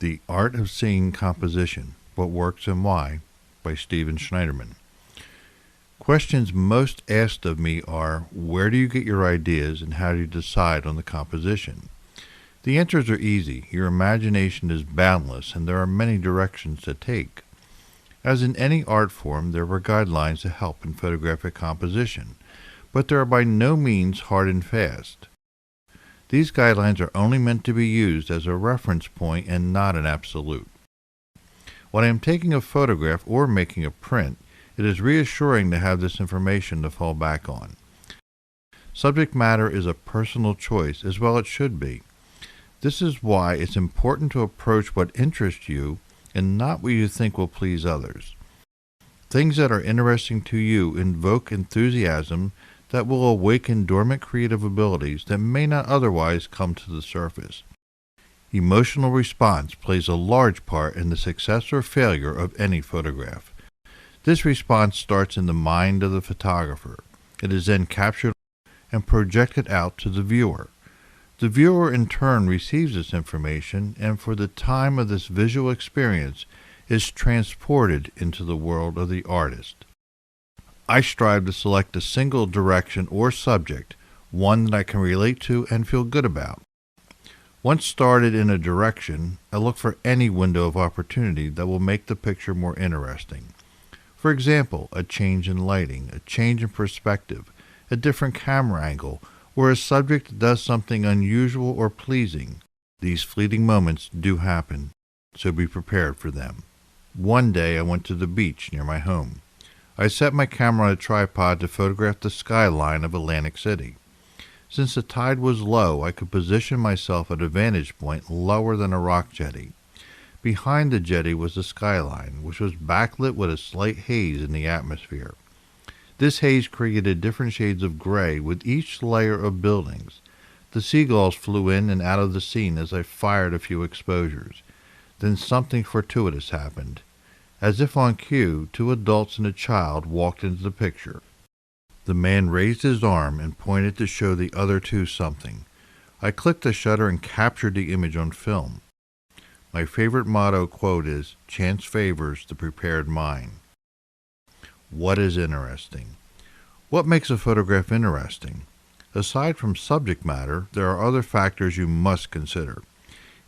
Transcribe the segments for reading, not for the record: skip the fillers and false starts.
The Art of Seeing Composition, What Works and Why, by Stephen Schneiderman. Questions most asked of me are, where do you get your ideas and how do you decide on the composition? The answers are easy. Your imagination is boundless and there are many directions to take. As in any art form, there are guidelines to help in photographic composition, but they are by no means hard and fast. These guidelines are only meant to be used as a reference point and not an absolute. When I am taking a photograph or making a print, it is reassuring to have this information to fall back on. Subject matter is a personal choice, as well it should be. This is why it's important to approach what interests you and not what you think will please others. Things that are interesting to you invoke enthusiasm that will awaken dormant creative abilities that may not otherwise come to the surface. Emotional response plays a large part in the success or failure of any photograph. This response starts in the mind of the photographer. It is then captured and projected out to the viewer. The viewer in turn receives this information and for the time of this visual experience is transported into the world of the artist. I strive to select a single direction or subject, one that I can relate to and feel good about. Once started in a direction, I look for any window of opportunity that will make the picture more interesting. For example, a change in lighting, a change in perspective, a different camera angle, or a subject that does something unusual or pleasing. These fleeting moments do happen, so be prepared for them. One day I went to the beach near my home. I set my camera on a tripod to photograph the skyline of Atlantic City. Since the tide was low, I could position myself at a vantage point lower than a rock jetty. Behind the jetty was the skyline, which was backlit with a slight haze in the atmosphere. This haze created different shades of gray with each layer of buildings. The seagulls flew in and out of the scene as I fired a few exposures. Then something fortuitous happened. As if on cue, 2 adults and a child walked into the picture. The man raised his arm and pointed to show the other 2 something. I clicked the shutter and captured the image on film. My favorite motto quote is, "Chance favors the prepared mind." What is interesting? What makes a photograph interesting? Aside from subject matter, there are other factors you must consider.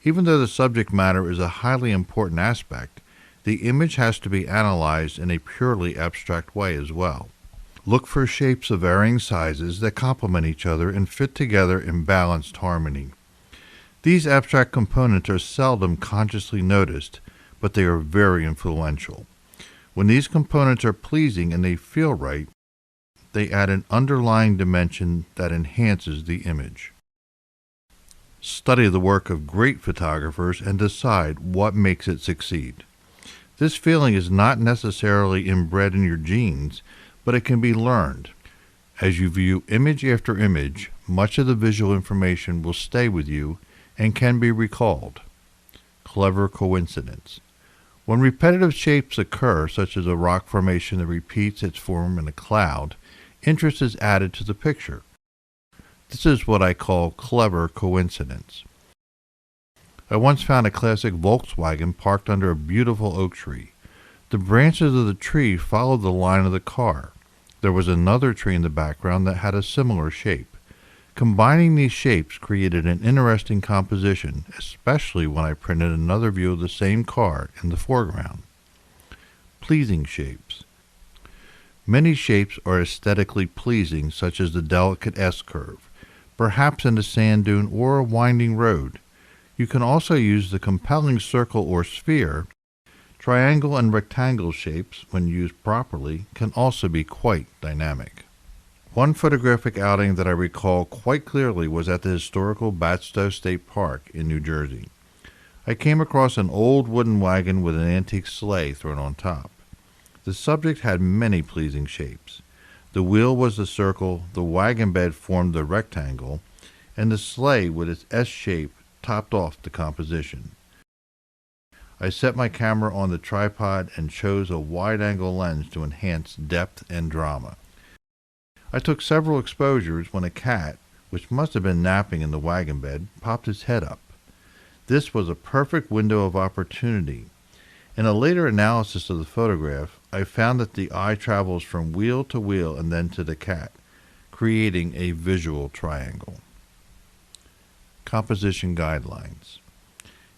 Even though the subject matter is a highly important aspect, the image has to be analyzed in a purely abstract way as well. Look for shapes of varying sizes that complement each other and fit together in balanced harmony. These abstract components are seldom consciously noticed, but they are very influential. When these components are pleasing and they feel right, they add an underlying dimension that enhances the image. Study the work of great photographers and decide what makes it succeed. This feeling is not necessarily inbred in your genes, but it can be learned. As you view image after image, much of the visual information will stay with you and can be recalled. Clever coincidence. When repetitive shapes occur, such as a rock formation that repeats its form in a cloud, interest is added to the picture. This is what I call clever coincidence. I once found a classic Volkswagen parked under a beautiful oak tree. The branches of the tree followed the line of the car. There was another tree in the background that had a similar shape. Combining these shapes created an interesting composition, especially when I printed another view of the same car in the foreground. Pleasing shapes. Many shapes are aesthetically pleasing, such as the delicate S-curve, perhaps in a sand dune or a winding road. You can also use the compelling circle or sphere. Triangle and rectangle shapes, when used properly, can also be quite dynamic. One photographic outing that I recall quite clearly was at the historical Batstow State Park in New Jersey. I came across an old wooden wagon with an antique sleigh thrown on top. The subject had many pleasing shapes. The wheel was the circle, the wagon bed formed the rectangle, and the sleigh with its S shape topped off the composition. I set my camera on the tripod and chose a wide-angle lens to enhance depth and drama. I took several exposures when a cat, which must have been napping in the wagon bed, popped its head up. This was a perfect window of opportunity. In a later analysis of the photograph, I found that the eye travels from wheel to wheel and then to the cat, creating a visual triangle. Composition guidelines.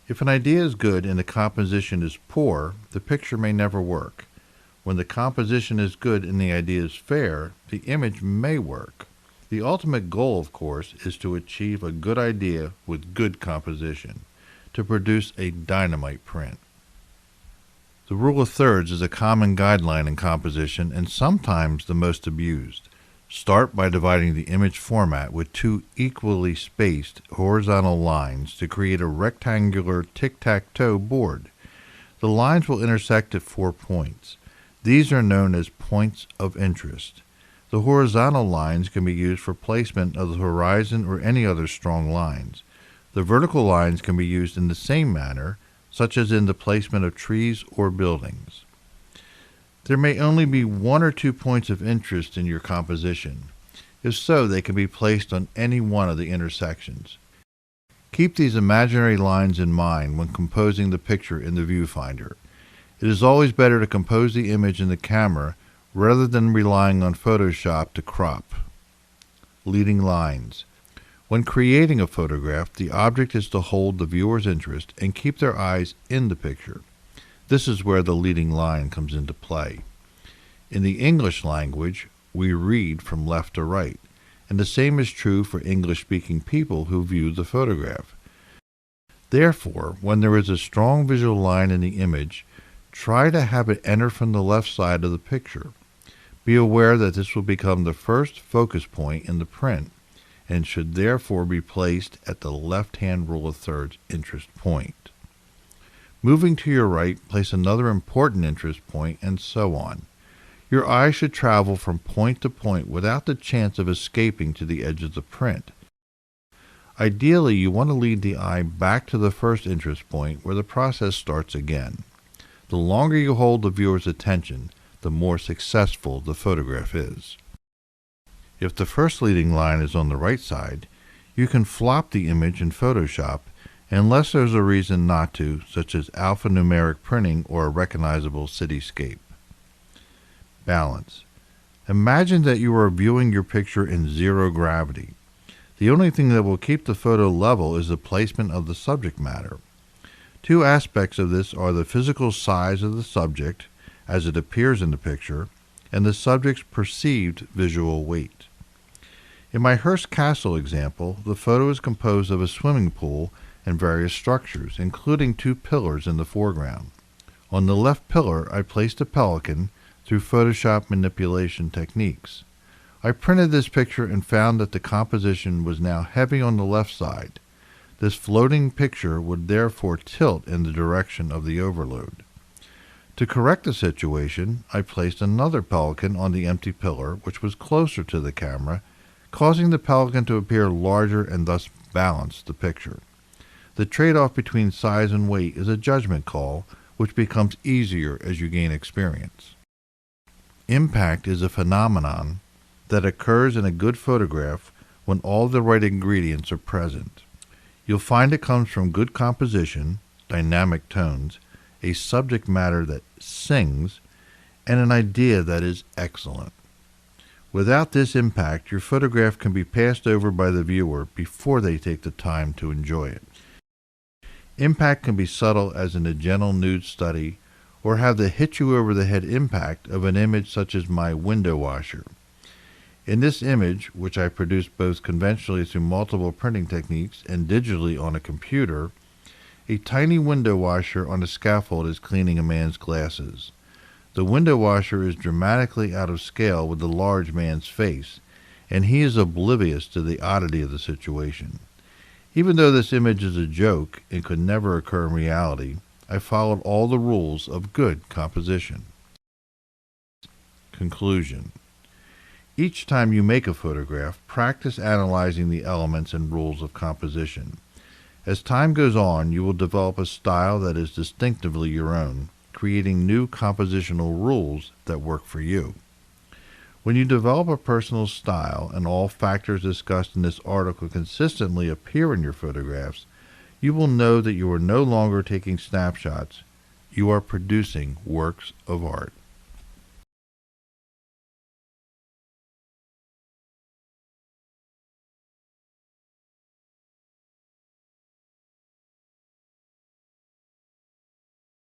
If an idea is good and the composition is poor, the picture may never work. When the composition is good and the idea is fair, the image may work. The ultimate goal, of course, is to achieve a good idea with good composition, to produce a dynamite print. The rule of thirds is a common guideline in composition and sometimes the most abused. Start by dividing the image format with two equally spaced horizontal lines to create a rectangular tic-tac-toe board. The lines will intersect at 4 points. These are known as points of interest. The horizontal lines can be used for placement of the horizon or any other strong lines. The vertical lines can be used in the same manner, such as in the placement of trees or buildings. There may only be 1 or 2 points of interest in your composition. If so, they can be placed on any one of the intersections. Keep these imaginary lines in mind when composing the picture in the viewfinder. It is always better to compose the image in the camera rather than relying on Photoshop to crop. Leading lines. When creating a photograph, the object is to hold the viewer's interest and keep their eyes in the picture. This is where the leading line comes into play. In the English language, we read from left to right, and the same is true for English-speaking people who view the photograph. Therefore, when there is a strong visual line in the image, try to have it enter from the left side of the picture. Be aware that this will become the first focus point in the print, and should therefore be placed at the left-hand rule of thirds interest point. Moving to your right, place another important interest point, and so on. Your eye should travel from point to point without the chance of escaping to the edge of the print. Ideally, you want to lead the eye back to the first interest point where the process starts again. The longer you hold the viewer's attention, the more successful the photograph is. If the first leading line is on the right side, you can flop the image in Photoshop unless there's a reason not to, such as alphanumeric printing or a recognizable cityscape. Balance. Imagine that you are viewing your picture in zero gravity. The only thing that will keep the photo level is the placement of the subject matter. Two aspects of this are the physical size of the subject, as it appears in the picture, and the subject's perceived visual weight. In my Hearst Castle example, the photo is composed of a swimming pool and various structures, including 2 pillars in the foreground. On the left pillar, I placed a pelican through Photoshop manipulation techniques. I printed this picture and found that the composition was now heavy on the left side. This floating picture would therefore tilt in the direction of the overload. To correct the situation, I placed another pelican on the empty pillar, which was closer to the camera, causing the pelican to appear larger and thus balance the picture. The trade-off between size and weight is a judgment call, which becomes easier as you gain experience. Impact is a phenomenon that occurs in a good photograph when all the right ingredients are present. You'll find it comes from good composition, dynamic tones, a subject matter that sings, and an idea that is excellent. Without this impact, your photograph can be passed over by the viewer before they take the time to enjoy it. Impact can be subtle as in a gentle nude study, or have the hit-you-over-the-head impact of an image such as my window washer. In this image, which I produced both conventionally through multiple printing techniques and digitally on a computer, a tiny window washer on a scaffold is cleaning a man's glasses. The window washer is dramatically out of scale with the large man's face, and he is oblivious to the oddity of the situation. Even though this image is a joke and could never occur in reality, I followed all the rules of good composition. Conclusion. Each time you make a photograph, practice analyzing the elements and rules of composition. As time goes on, you will develop a style that is distinctively your own, creating new compositional rules that work for you. When you develop a personal style and all factors discussed in this article consistently appear in your photographs, you will know that you are no longer taking snapshots. You are producing works of art.